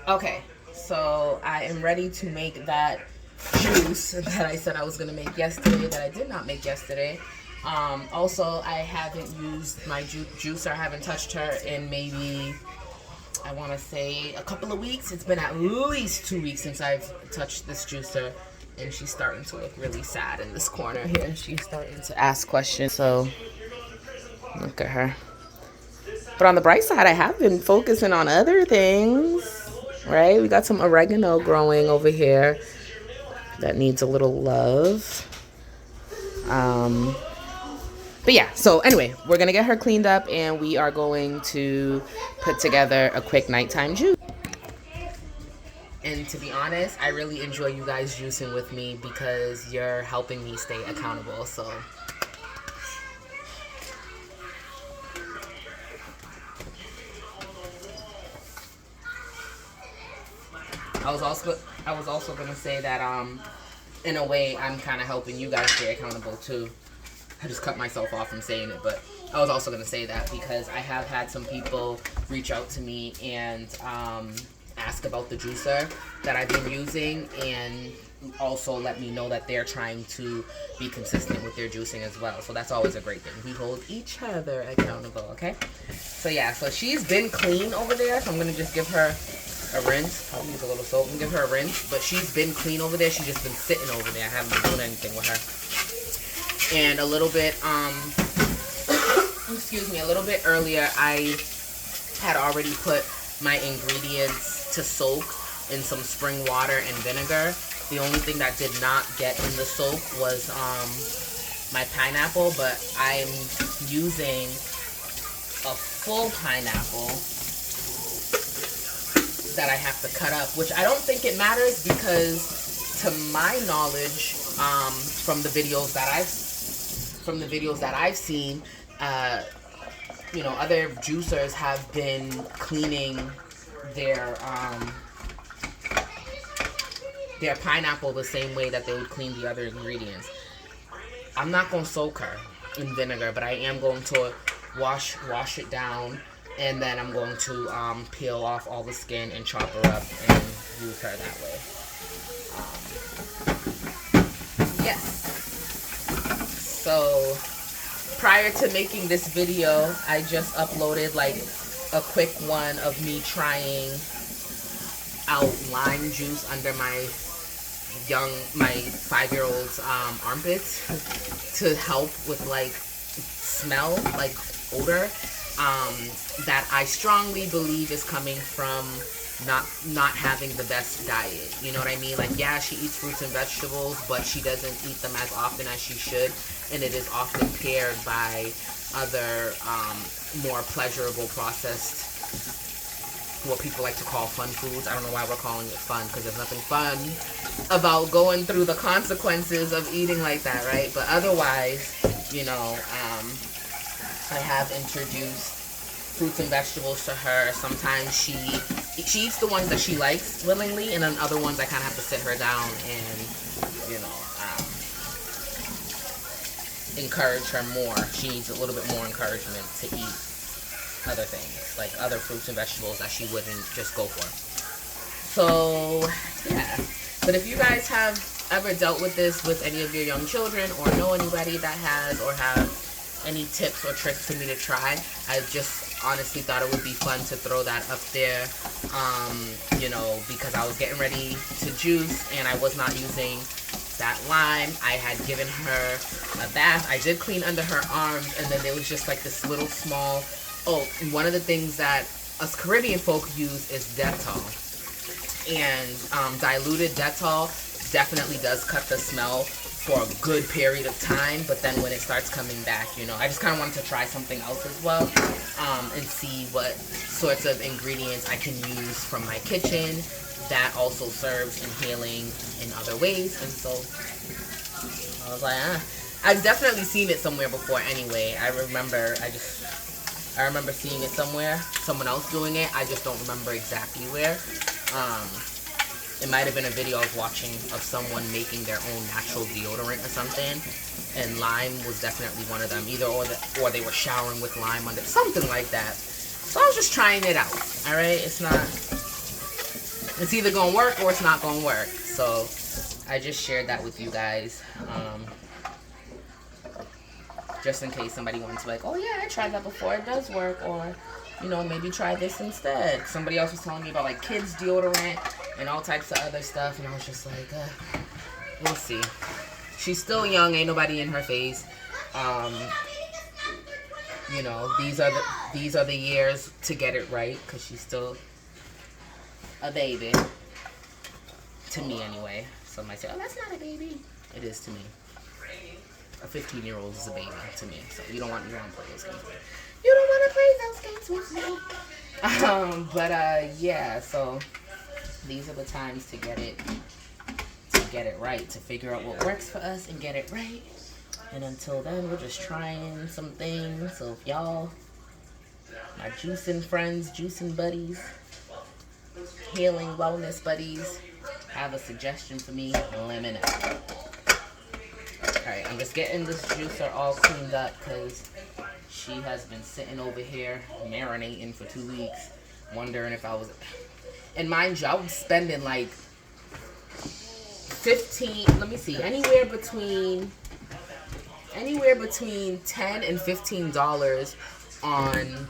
Okay, so I am ready to make that juice that I said I was gonna make yesterday that I did not make yesterday. Also, I haven't used my juicer. I haven't touched her in maybe, I want to say, a couple of weeks. It's been at least 2 weeks since I've touched this juicer, and she's starting to look really sad in this corner here. She's starting to ask questions. So look at her. But on the bright side, I have been focusing on other things, right? We got some oregano growing over here that needs a little love. But yeah, so anyway, we're going to get her cleaned up and we are going to put together a quick nighttime juice. And to be honest, I really enjoy you guys juicing with me because you're helping me stay accountable. So I was also gonna say that in a way I'm kind of helping you guys stay accountable too. I just cut myself off from saying it, but I was also gonna say that because I have had some people reach out to me and ask about the juicer that I've been using, and also let me know that they're trying to be consistent with their juicing as well. So that's always a great thing. We hold each other accountable, okay? So yeah, so she's been clean over there, so I'm gonna just give her a rinse. Probably use a little soap and give her a rinse, but she's been clean over there. She's just been sitting over there. I haven't been doing anything with her. And a little bit excuse me, a little bit earlier I had already put my ingredients to soak in some spring water and vinegar. The only thing that did not get in the soak was my pineapple, but I'm using a full pineapple that I have to cut up, which I don't think it matters because to my knowledge, from the videos that I've seen, you know, other juicers have been cleaning their pineapple the same way that they would clean the other ingredients. I'm not going to soak her in vinegar, but I am going to wash it down, and then I'm going to peel off all the skin and chop her up and use her that way. Yes. So prior to making this video, I just uploaded like a quick one of me trying out lime juice under my 5-year-old's armpits to help with like smell, like odor, that I strongly believe is coming from not having the best diet. You know what I mean? Like, yeah, she eats fruits and vegetables, but she doesn't eat them as often as she should, and it is often paired by other more pleasurable processed, what people like to call fun foods. I don't know why we're calling it fun, because there's nothing fun about going through the consequences of eating like that, right? But otherwise, you know, I have introduced fruits and vegetables to her. Sometimes she eats the ones that she likes willingly, and then other ones I kind of have to sit her down and, you know, encourage her more. She needs a little bit more encouragement to eat other things, like other fruits and vegetables that she wouldn't just go for. So, yeah. But if you guys have ever dealt with this with any of your young children, or know anybody that has, or have any tips or tricks for me to try, I just honestly thought it would be fun to throw that up there, you know, because I was getting ready to juice and I was not using that lime. I had given her a bath. I did clean under her arms, and then there was just like this little small, one of the things that us Caribbean folk use is Dettol, and diluted Dettol definitely does cut the smell for a good period of time, but then when it starts coming back, you know, I just kind of wanted to try something else as well, and see what sorts of ingredients I can use from my kitchen that also serves inhaling in other ways. And so I was like, I've definitely seen it somewhere before anyway. I remember seeing it somewhere, someone else doing it. I just don't remember exactly where. It might have been a video I was watching of someone making their own natural deodorant or something, and lime was definitely one of them. Either or they were showering with lime under, something like that. So I was just trying it out. All right, it's not It's either gonna work or it's not gonna work. So I just shared that with you guys. Just in case somebody wants to be like, oh yeah, I tried that before, it does work, or you know, maybe try this instead. Somebody else was telling me about like kids deodorant and all types of other stuff, and I was just like, we'll see. She's still young, ain't nobody in her face. You know, these are the years to get it right, because she's still a baby to me anyway. Some might say, oh, that's not a baby. It is to me. A 15-year-old is a baby to me, so you don't want to play those games with me. You don't want to play those games with me. But yeah, so these are the times to get it right, to figure out what works for us and get it right. And until then, we're just trying some things. So if y'all, my juicing friends, juicing buddies, healing wellness buddies, have a suggestion for me, let me know. Alright, I'm just getting this juicer all cleaned up because she has been sitting over here marinating for 2 weeks, wondering if I was... And mind you, I was spending like 15, let me see, anywhere between $10 and $15 on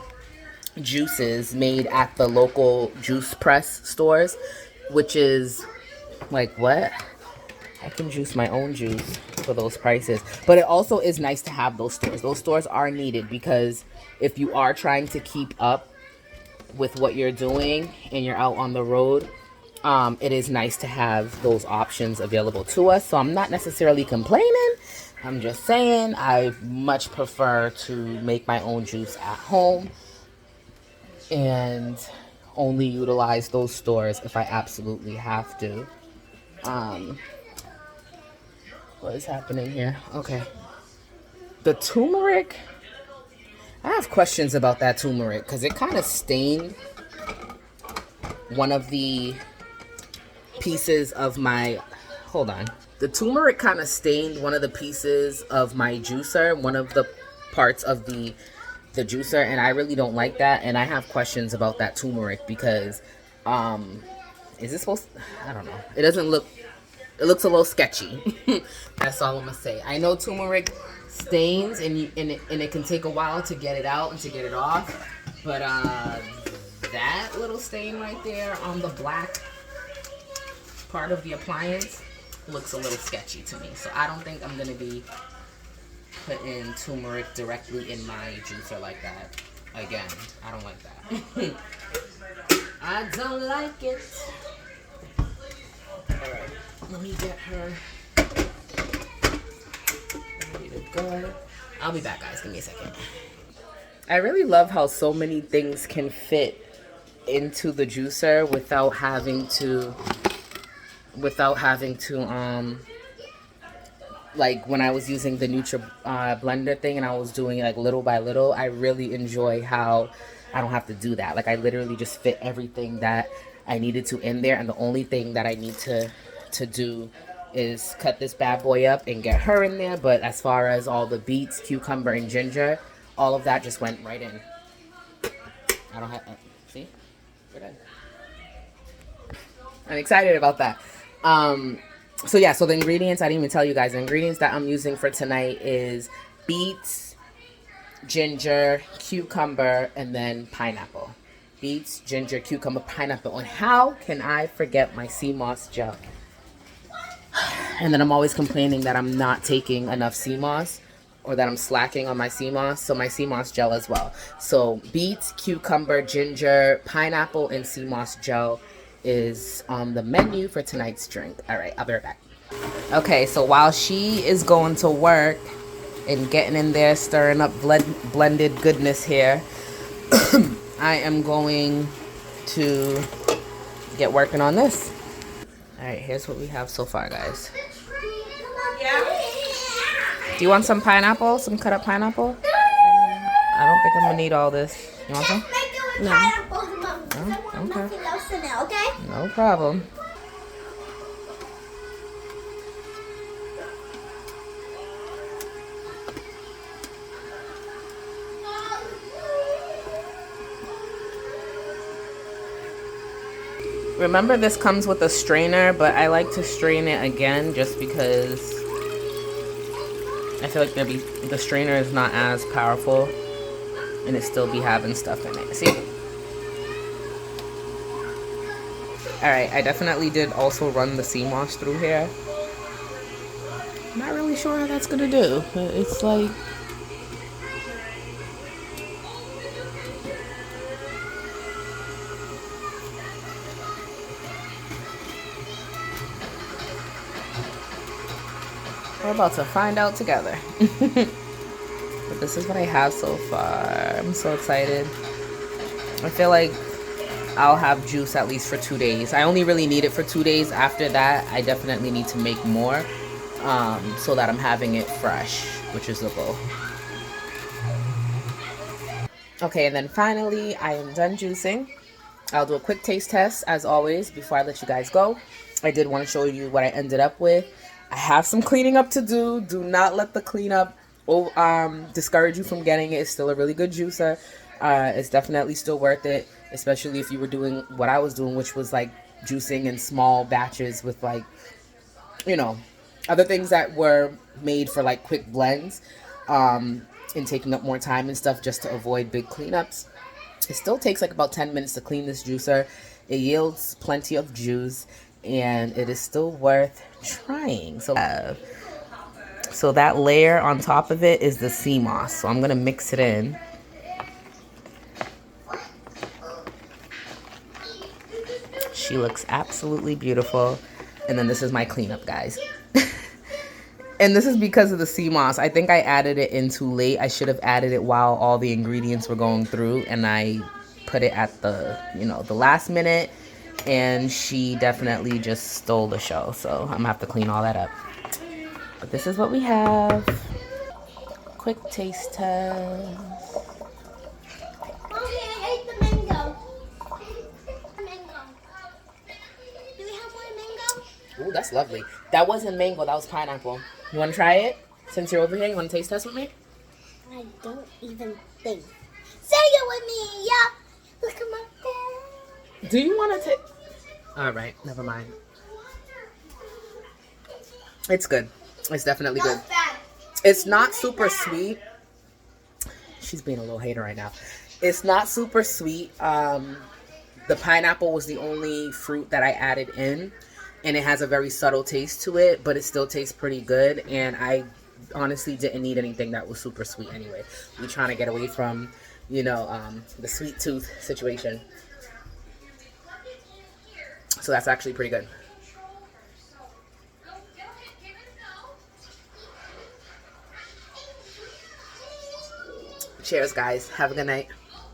juices made at the local juice press stores, which is like, what? I can juice my own juice for those prices. But it also is nice to have those stores. Those stores are needed, because if you are trying to keep up with what you're doing and you're out on the road, it is nice to have those options available to us. So I'm not necessarily complaining. I'm just saying I much prefer to make my own juice at home and only utilize those stores if I absolutely have to. What is happening here? Okay. The turmeric. I have questions about that turmeric because it kind of stained one of the pieces of my... Hold on. The turmeric kind of stained one of the pieces of my juicer, one of the parts of the juicer, and I really don't like that. And I have questions about that turmeric because, is it supposed to... I don't know. It doesn't look... It looks a little sketchy. That's all I'm gonna say. I know turmeric stains, and it can take a while to get it out and to get it off. But that little stain right there on the black part of the appliance looks a little sketchy to me. So I don't think I'm gonna be putting turmeric directly in my juicer like that. Again, I don't like that. I don't like it. Alright. Let me get her ready to go. I'll be back, guys. Give me a second. I really love how so many things can fit into the juicer without having to like when I was using the Nutri blender thing and I was doing like little by little. I really enjoy how I don't have to do that. Like I literally just fit everything that I needed to in there, and the only thing that I need to do is cut this bad boy up and get her in there. But as far as all the beets, cucumber, and ginger, all of that just went right in. I don't have... see? We're done. I'm excited about that. So yeah, so the ingredients, I didn't even tell you guys. The ingredients that I'm using for tonight is beets, ginger, cucumber, and then pineapple. Beets, ginger, cucumber, pineapple. And how can I forget my sea moss gel? And then I'm always complaining that I'm not taking enough sea moss, or that I'm slacking on my sea moss. So my sea moss gel as well. So beets, cucumber, ginger, pineapple, and sea moss gel is on the menu for tonight's drink. All right, I'll be right back. Okay, so while she is going to work and getting in there, stirring up blended goodness here, I am going to get working on this. All right, here's what we have so far, guys. Yeah. Do you want some pineapple? Some cut up pineapple? I don't think I'm gonna need all this. You want some? No. Oh, okay. No problem. Remember, this comes with a strainer, but I like to strain it again just because I feel like the strainer is not as powerful and it still be having stuff in it. See? Alright, I definitely did also run the sea moss through here. Not really sure how that's gonna do. It's like... we're about to find out together. But this is what I have so far. I'm so excited. I feel like I'll have juice at least for 2 days. I only really need it for 2 days. After that, I definitely need to make more so that I'm having it fresh, which is the goal. Okay, and then finally, I am done juicing. I'll do a quick taste test, as always, before I let you guys go. I did want to show you what I ended up with. I have some cleaning up to do. Do not let the cleanup discourage you from getting it. It's still a really good juicer. It's definitely still worth it, especially if you were doing what I was doing, which was like juicing in small batches with like, you know, other things that were made for like quick blends and taking up more time and stuff just to avoid big cleanups. It still takes like about 10 minutes to clean this juicer. It yields plenty of juice and it is still worth trying. So that layer on top of it is the sea moss. So I'm going to mix it in. She looks absolutely beautiful. And then this is my cleanup, guys. And this is because of the sea moss. I think I added it in too late. I should have added it while all the ingredients were going through. And I put it at the, the last minute. And she definitely just stole the show. So I'm going to have to clean all that up. But this is what we have. Quick taste test. Mommy, I ate the mango. Mango. Do we have more mango? Ooh, that's lovely. That wasn't mango, that was pineapple. You want to try it? Since you're over here, you want to taste test with me? I don't even think. Say it with me, yeah. Look at my face. Do you want to take... Alright, never mind. It's good. It's definitely good. It's not super sweet. She's being a little hater right now. It's not super sweet. The pineapple was the only fruit that I added in. And it has a very subtle taste to it. But it still tastes pretty good. And I honestly didn't need anything that was super sweet anyway. We're trying to get away from, the sweet tooth situation. So that's actually pretty good. Cheers, guys. Have a good night.